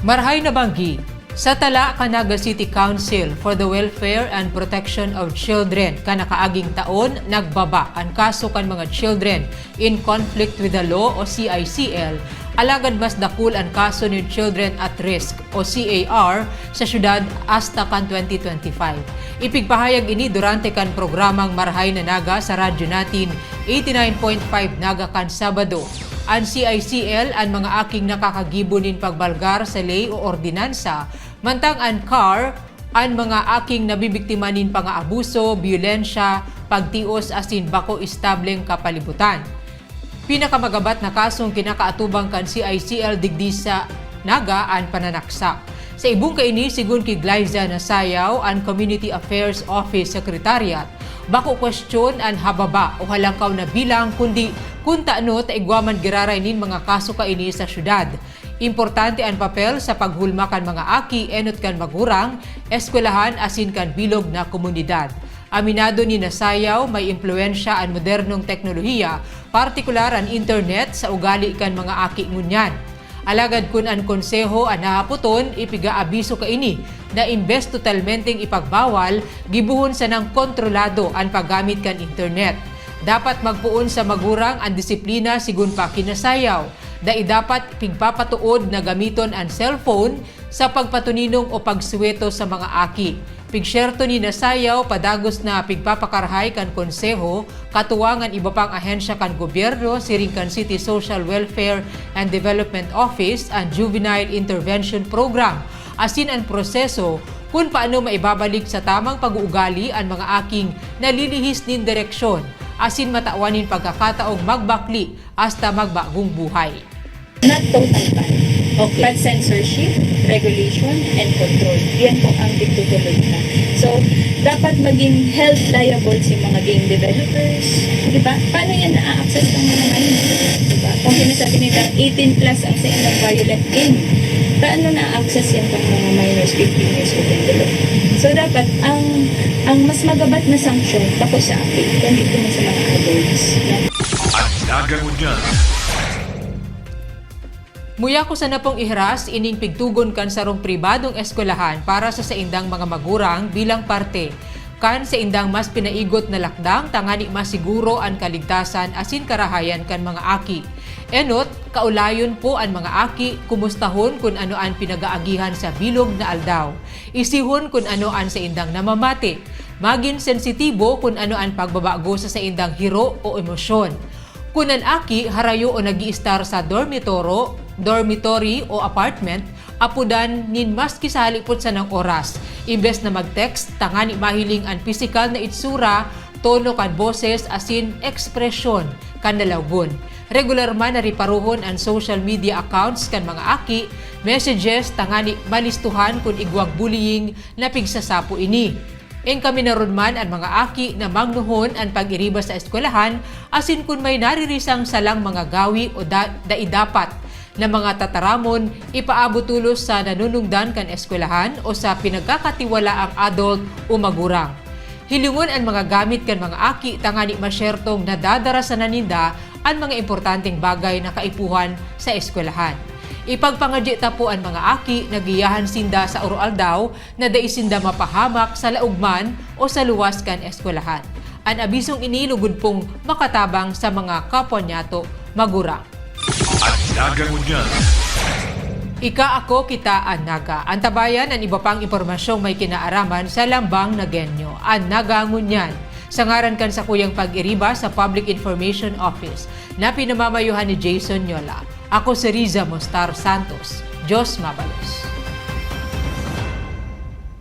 Marhay na banggi sa tala Canaga City Council for the Welfare and Protection of Children kanakaaging taon nagbaba ang kaso kan mga children in conflict with the law o CICL. Alagad mas dakul ang kaso ni Children at Risk o CAR sa syudad hasta kan 2025. Ipigpahayag ini durante kan programang Marhay na Naga sa radyo natin 89.5 Naga kan Sabado. Ang CICL ang mga aking nakakagibonin pagbalgar sa ley o ordinansa, mantang ang CAR ang mga aking nabibiktimanin pang-aabuso, biyolensya, pagtios asin bako istableng kapalibutan. Pinakamagabat na kasong kinakaatubang kan CICL digdi sa Naga ang pananaksak. Sa ibong kaini, sigun kay Glyza Nasayaw ang Community Affairs Office Secretariat, bako question ang hababa o halangkaw na bilang kundi kung taano taigwaman girarainin mga kaso kaini sa syudad. Importante ang papel sa paghulma kan mga aki, enot kan magurang, eskwelahan asin kan bilog na komunidad. Aminado ni Nasayaw may impluensya ang modernong teknolohiya, partikular ang internet sa ugali kan mga aki ngunyan. Alagad kun ang konseho ang nahaputon, ipiga-abiso kaini na imbes totalmenteng ipagbawal, gibuhon sa nang kontrolado ang paggamit kan internet. Dapat magpuon sa magurang ang disiplina sigun pa kinasayaw. Dapat pigpapatuod na gamiton ang cellphone sa pagpatuninong o pagsuweto sa mga aki. Pigsyerto ni Nasayaw padagos na pigpapakarhay kan konseho, katuwangan iba pang ahensya kan gobyerno, siring kan City Social Welfare and Development Office ang Juvenile Intervention Program. Asin ang proseso kung paano maibabalik sa tamang pag-uugali ang mga aking nalilihis nin direksyon, asin matauanin pagkakataong magbakli hasta magbagong buhay. Not total ban, but censorship, regulation, and control. Yan po ang tigtutulog na. So, dapat maging health liable si mga game developers. Diba? Paano yan na-access ng mga minors? Diba? Kung sinasabi nila, 18 plus ang sa ilang violent game, paano na-access yan pang mga minors 15 years old and below? So, dapat ang mas magabat na sanction tapos sa akin, kundi ito na sa mga adults. At nagangunyan. Muya ko sa napong ihras, ining pigtugon kan sarong pribadong eskwelahan para sa saindang mga magurang bilang parte kan sa indang mas pinaigot na lakdang tangani masiguro ang kaligtasan asin karahayan kan mga aki. Enot, kaulayon po ang mga aki, kumustahon kung ano ang pinagaagihan sa bilog na aldaw. Isihon kung ano ang sa indang namamati. Maging sensitibo kung ano ang pagbabago sa indang hiro o emosyon. Kung ang aki harayo o nag-i-star sa dormitory o apartment, apudan nin mas kisalipot sa ng oras. Imbes na mag-text, tangani mahiling ang pisikal na itsura, tono kan boses asin ekspresyon kan nalawgon. Regular man na riparuhon ang social media accounts kan mga aki, messages tangani malistuhan kung igwag bullying na pigsasapo ini. Eng kami naron man ang mga aki na magnuhon ang pag-iriba sa eskwelahan asin kung may naririsang salang mga gawi o daidapat na mga tataramon ipaabot tulos sa nanunungdan kan eskwelahan o sa pinagkakatiwala ang adult o magurang. Hilingon ang mga gamit kan mga aki tangani masyertong nadadara sa naninda ang mga importanteng bagay na kaipuhan sa eskwelahan. Ipagpangadya po ang mga aki na giyahan sinda sa oral daw na daisinda mapahamak sa laugman o sa luwas kan eskwelahan. Ang abisong inilugod pong makatabang sa mga kapwa nyato magurang. At nagangunyan. Ika ako kita ang Naga. Ang tabayan ang iba pang impormasyong may kinaaraman sa lambang na genyo. Ang Nagangunyan. Sangaran kan sa kuyang pag-iriba sa Public Information Office na pinamamayuhan ni Jason Yola. Ako si Riza Mostar Santos. Diyos mabalos.